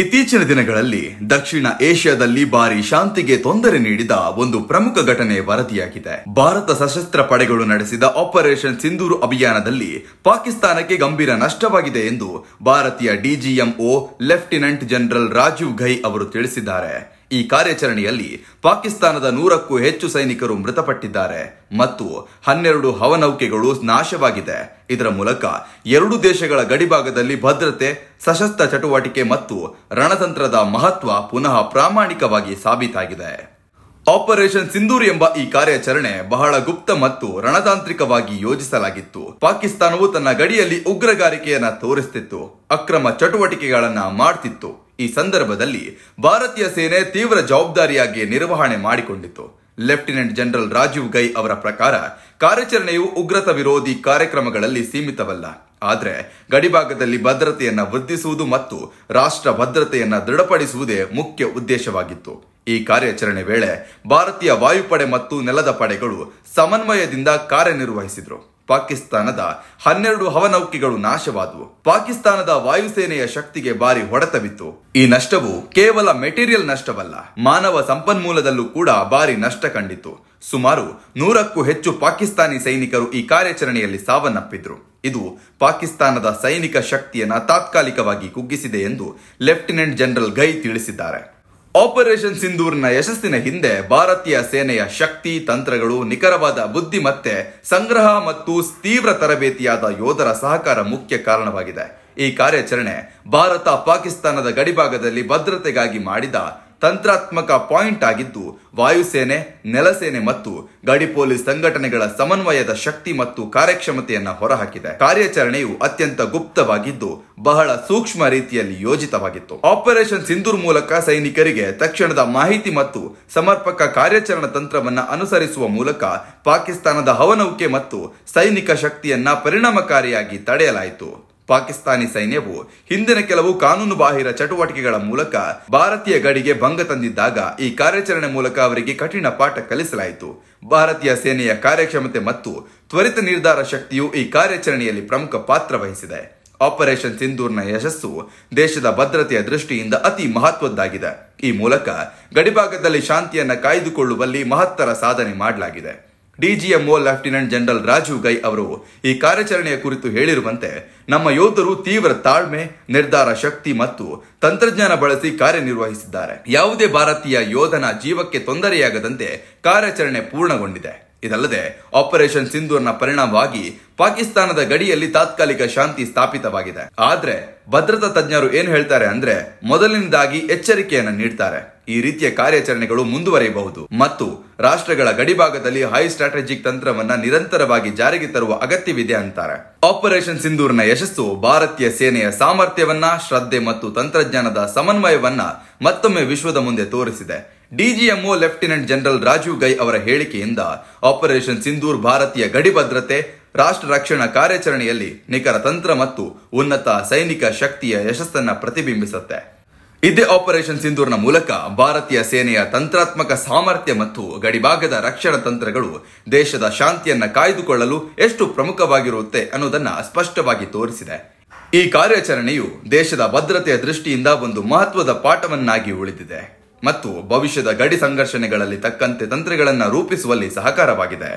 ಇತ್ತೀಚಿನ ದಿನಗಳಲ್ಲಿ ದಕ್ಷಿಣ ಏಷ್ಯಾದಲ್ಲಿ ಭಾರಿ ಶಾಂತಿಗೆ ತೊಂದರೆ ನೀಡಿದ ಒಂದು ಪ್ರಮುಖ ಘಟನೆ ವರದಿಯಾಗಿದೆ. ಭಾರತ ಸಶಸ್ತ್ರ ಪಡೆಗಳು ನಡೆಸಿದ ಆಪರೇಷನ್ ಸಿಂಧೂರ್ ಅಭಿಯಾನದಲ್ಲಿ ಪಾಕಿಸ್ತಾನಕ್ಕೆ ಗಂಭೀರ ನಷ್ಟವಾಗಿದೆ ಎಂದು ಭಾರತೀಯ DGMO lieutenant general Rajiv GUI ಅವರು ತಿಳಿಸಿದ್ದಾರೆ. ಈ ಕಾರ್ಯಾಚರಣೆಯಲ್ಲಿ ಪಾಕಿಸ್ತಾನದ 100ಕ್ಕೂ ಹೆಚ್ಚು ಸೈನಿಕರು ಮೃತಪಟ್ಟಿದ್ದಾರೆ ಮತ್ತು 12 ಹವನೌಕೆಗಳು ನಾಶವಾಗಿದೆ. ಇದರ ಮೂಲಕ ಎರಡು ದೇಶಗಳ ಗಡಿಭಾಗದಲ್ಲಿ ಭದ್ರತೆ, ಸಶಸ್ತ್ರ ಚಟುವಟಿಕೆ ಮತ್ತು ರಣತಂತ್ರದ ಮಹತ್ವ ಪುನಃ ಪ್ರಾಮಾಣಿಕವಾಗಿ ಸಾಬೀತಾಗಿದೆ. ಆಪರೇಷನ್ ಸಿಂಧೂರ್ ಎಂಬ ಈ ಕಾರ್ಯಾಚರಣೆ ಬಹಳ ಗುಪ್ತ ಮತ್ತು ರಣತಾಂತ್ರಿಕವಾಗಿ ಯೋಜಿಸಲಾಗಿತ್ತು. ಪಾಕಿಸ್ತಾನವು ತನ್ನ ಗಡಿಯಲ್ಲಿ ಉಗ್ರಗಾರಿಕೆಯನ್ನ ತೋರಿಸುತ್ತಿತ್ತು, ಅಕ್ರಮ ಚಟುವಟಿಕೆಗಳನ್ನ ಮಾಡ್ತಿತ್ತು. ಈ ಸಂದರ್ಭದಲ್ಲಿ ಭಾರತೀಯ ಸೇನೆ ತೀವ್ರ ಜವಾಬ್ದಾರಿಯಾಗಿ ನಿರ್ವಹಣೆ ಮಾಡಿಕೊಂಡಿತ್ತು. ಲೆಫ್ಟಿನೆಂಟ್ ಜನರಲ್ ರಾಜೀವ್ ಘೈ ಅವರ ಪ್ರಕಾರ ಕಾರ್ಯಾಚರಣೆಯು ಉಗ್ರತಾ ವಿರೋಧಿ ಕಾರ್ಯಕ್ರಮಗಳಲ್ಲಿ ಸೀಮಿತವಲ್ಲ, ಆದರೆ ಗಡಿಭಾಗದಲ್ಲಿ ಭದ್ರತೆಯನ್ನ ವೃದ್ಧಿಸುವುದು ಮತ್ತು ರಾಷ್ಟ್ರ ಭದ್ರತೆಯನ್ನ ದೃಢಪಡಿಸುವುದೇ ಮುಖ್ಯ ಉದ್ದೇಶವಾಗಿತ್ತು. ಈ ಕಾರ್ಯಾಚರಣೆ ವೇಳೆ ಭಾರತೀಯ ವಾಯುಪಡೆ ಮತ್ತು ನೆಲದ ಪಡೆಗಳು ಸಮನ್ವಯದಿಂದ ಕಾರ್ಯನಿರ್ವಹಿಸಿದ್ರು. ಪಾಕಿಸ್ತಾನದ 12 ಹವನೌಕೆಗಳು ನಾಶವಾದವು. ಪಾಕಿಸ್ತಾನದ ವಾಯುಸೇನೆಯ ಶಕ್ತಿಗೆ ಭಾರಿ ಹೊಡೆತವಿತ್ತು. ಈ ನಷ್ಟವು ಕೇವಲ ಮೆಟೀರಿಯಲ್ ನಷ್ಟವಲ್ಲ, ಮಾನವ ಸಂಪನ್ಮೂಲದಲ್ಲೂ ಕೂಡ ಭಾರಿ ನಷ್ಟ ಕಂಡಿತು. ಸುಮಾರು 100ಕ್ಕೂ ಹೆಚ್ಚು ಪಾಕಿಸ್ತಾನಿ ಸೈನಿಕರು ಈ ಕಾರ್ಯಾಚರಣೆಯಲ್ಲಿ ಸಾವನ್ನಪ್ಪಿದ್ರು. ಇದು ಪಾಕಿಸ್ತಾನದ ಸೈನಿಕ ಶಕ್ತಿಯನ್ನ ತಾತ್ಕಾಲಿಕವಾಗಿ ಕುಗ್ಗಿಸಿದೆ ಎಂದು ಲೆಫ್ಟಿನೆಂಟ್ ಜನರಲ್ ಘೈ ತಿಳಿಸಿದ್ದಾರೆ. ಆಪರೇಷನ್ ಸಿಂಧೂರ್ನ ಯಶಸ್ಸಿನ ಹಿಂದೆ ಭಾರತೀಯ ಸೇನೆಯ ಶಕ್ತಿ, ತಂತ್ರಗಳು, ನಿಖರವಾದ ಬುದ್ಧಿಮತ್ತೆ, ಸಂಗ್ರಹ ಮತ್ತು ತೀವ್ರ ತರಬೇತಿಯಾದ ಯೋಧರ ಸಹಕಾರ ಮುಖ್ಯ ಕಾರಣವಾಗಿದೆ. ಈ ಕಾರ್ಯಾಚರಣೆ ಭಾರತ ಪಾಕಿಸ್ತಾನದ ಗಡಿಭಾಗದಲ್ಲಿ ಭದ್ರತೆಗಾಗಿ ಮಾಡಿದ ತಂತ್ರಾತ್ಮಕ ಪಾಯಿಂಟ್ ಆಗಿದ್ದು, ವಾಯುಸೇನೆ, ನೆಲಸೇನೆ ಮತ್ತು ಗಡಿ ಪೊಲೀಸ್ ಸಂಘಟನೆಗಳ ಸಮನ್ವಯದ ಶಕ್ತಿ ಮತ್ತು ಕಾರ್ಯಕ್ಷಮತೆಯನ್ನ ಹೊರಹಾಕಿದೆ. ಕಾರ್ಯಾಚರಣೆಯು ಅತ್ಯಂತ ಗುಪ್ತವಾಗಿದ್ದು ಬಹಳ ಸೂಕ್ಷ್ಮ ರೀತಿಯಲ್ಲಿ ಯೋಜಿತವಾಗಿತ್ತು. ಆಪರೇಷನ್ ಸಿಂಧೂರ್ ಮೂಲಕ ಸೈನಿಕರಿಗೆ ತಕ್ಷಣದ ಮಾಹಿತಿ ಮತ್ತು ಸಮರ್ಪಕ ಕಾರ್ಯಾಚರಣಾ ತಂತ್ರವನ್ನ ಅನುಸರಿಸುವ ಮೂಲಕ ಪಾಕಿಸ್ತಾನದ ಹವನೌಕೆ ಮತ್ತು ಸೈನಿಕ ಶಕ್ತಿಯನ್ನ ಪರಿಣಾಮಕಾರಿಯಾಗಿ ತಡೆಯಲಾಯಿತು. ಪಾಕಿಸ್ತಾನಿ ಸೈನ್ಯವು ಹಿಂದಿನ ಕೆಲವು ಕಾನೂನುಬಾಹಿರ ಚಟುವಟಿಕೆಗಳ ಮೂಲಕ ಭಾರತೀಯ ಗಡಿಗೆ ಭಂಗ ತಂದಿದ್ದಾಗ ಈ ಕಾರ್ಯಾಚರಣೆ ಮೂಲಕ ಅವರಿಗೆ ಕಠಿಣ ಪಾಠ ಕಲಿಸಲಾಯಿತು. ಭಾರತೀಯ ಸೇನೆಯ ಕಾರ್ಯಕ್ಷಮತೆ ಮತ್ತು ತ್ವರಿತ ನಿರ್ಧಾರ ಶಕ್ತಿಯು ಈ ಕಾರ್ಯಾಚರಣೆಯಲ್ಲಿ ಪ್ರಮುಖ ಪಾತ್ರ ವಹಿಸಿದೆ. ಆಪರೇಷನ್ ಸಿಂಧೂರ್ನ ಯಶಸ್ಸು ದೇಶದ ಭದ್ರತೆಯ ದೃಷ್ಟಿಯಿಂದ ಅತಿ ಮಹತ್ವದ್ದಾಗಿದೆ. ಈ ಮೂಲಕ ಗಡಿಭಾಗದಲ್ಲಿ ಶಾಂತಿಯನ್ನ ಕಾಯ್ದುಕೊಳ್ಳುವಲ್ಲಿ ಮಹತ್ತರ ಸಾಧನೆ ಮಾಡಲಾಗಿದೆ. DGMO lieutenant general Rajiv GUI ಅವರು ಈ ಕಾರ್ಯಾಚರಣೆಯ ಕುರಿತು ಹೇಳಿರುವಂತೆ, ನಮ್ಮ ಯೋಧರು ತೀವ್ರ ತಾಳ್ಮೆ, ನಿರ್ಧಾರ ಶಕ್ತಿ ಮತ್ತು ತಂತ್ರಜ್ಞಾನ ಬಳಸಿ ಕಾರ್ಯನಿರ್ವಹಿಸಿದ್ದಾರೆ. ಯಾವುದೇ ಭಾರತೀಯ ಯೋಧನ ಜೀವಕ್ಕೆ ತೊಂದರೆಯಾಗದಂತೆ ಕಾರ್ಯಾಚರಣೆ ಪೂರ್ಣಗೊಂಡಿದೆ. ಇದಲ್ಲದೆ ಆಪರೇಷನ್ ಸಿಂಧೂರ್ನ ಪರಿಣಾಮವಾಗಿ ಪಾಕಿಸ್ತಾನದ ಗಡಿಯಲ್ಲಿ ತಾತ್ಕಾಲಿಕ ಶಾಂತಿ ಸ್ಥಾಪಿತವಾಗಿದೆ. ಆದ್ರೆ ಭದ್ರತಾ ತಜ್ಞರು ಏನ್ ಹೇಳ್ತಾರೆ ಅಂದ್ರೆ, ಮೊದಲನೇದಾಗಿ ಎಚ್ಚರಿಕೆಯನ್ನ ನೀಡ್ತಾರೆ. ಈ ರೀತಿಯ ಕಾರ್ಯಾಚರಣೆಗಳು ಮುಂದುವರಿಯಬಹುದು ಮತ್ತು ರಾಷ್ಟ್ರಗಳ ಗಡಿಭಾಗದಲ್ಲಿ ಹೈ ಸ್ಟ್ರಾಟಜಿಕ್ ತಂತ್ರವನ್ನ ನಿರಂತರವಾಗಿ ಜಾರಿಗೆ ತರುವ ಅಗತ್ಯವಿದೆ ಅಂತಾರೆ. ಆಪರೇಷನ್ ಸಿಂಧೂರ್ನ ಯಶಸ್ಸು ಭಾರತೀಯ ಸೇನೆಯ ಸಾಮರ್ಥ್ಯವನ್ನ, ಶ್ರದ್ಧೆ ಮತ್ತು ತಂತ್ರಜ್ಞಾನದ ಸಮನ್ವಯವನ್ನ ಮತ್ತೊಮ್ಮೆ ವಿಶ್ವದ ಮುಂದೆ ತೋರಿಸಿದೆ. DGMO lieutenant general Rajiv GUI ಅವರ ಹೇಳಿಕೆಯಿಂದ ಆಪರೇಷನ್ ಸಿಂಧೂರ್ ಭಾರತೀಯ ಗಡಿ ಭದ್ರತೆ, ರಾಷ್ಟ್ರ ರಕ್ಷಣಾ ಕಾರ್ಯಾಚರಣೆಯಲ್ಲಿ ನಿಖರ ತಂತ್ರ ಮತ್ತು ಉನ್ನತ ಸೈನಿಕ ಶಕ್ತಿಯ ಯಶಸ್ಸನ್ನ ಪ್ರತಿಬಿಂಬಿಸುತ್ತೆ. ಇದೇ ಆಪರೇಷನ್ ಸಿಂಧೂರ್ನ ಮೂಲಕ ಭಾರತೀಯ ಸೇನೆಯ ತಂತ್ರಾತ್ಮಕ ಸಾಮರ್ಥ್ಯ ಮತ್ತು ಗಡಿಭಾಗದ ರಕ್ಷಣಾ ತಂತ್ರಗಳು ದೇಶದ ಶಾಂತಿಯನ್ನ ಕಾಯ್ದುಕೊಳ್ಳಲು ಎಷ್ಟು ಪ್ರಮುಖವಾಗಿರುತ್ತೆ ಅನ್ನೋದನ್ನ ಸ್ಪಷ್ಟವಾಗಿ ತೋರಿಸಿದೆ. ಈ ಕಾರ್ಯಾಚರಣೆಯು ದೇಶದ ಭದ್ರತೆಯ ದೃಷ್ಟಿಯಿಂದ ಒಂದು ಮಹತ್ವದ ಪಾಠವನ್ನಾಗಿ ಉಳಿದಿದೆ ಮತ್ತು ಭವಿಷ್ಯದ ಗಡಿ ಸಂಘರ್ಷಣೆಗಳಲ್ಲಿ ತಕ್ಕಂತೆ ತಂತ್ರಗಳನ್ನು ರೂಪಿಸುವಲ್ಲಿ ಸಹಕಾರವಾಗಿದೆ.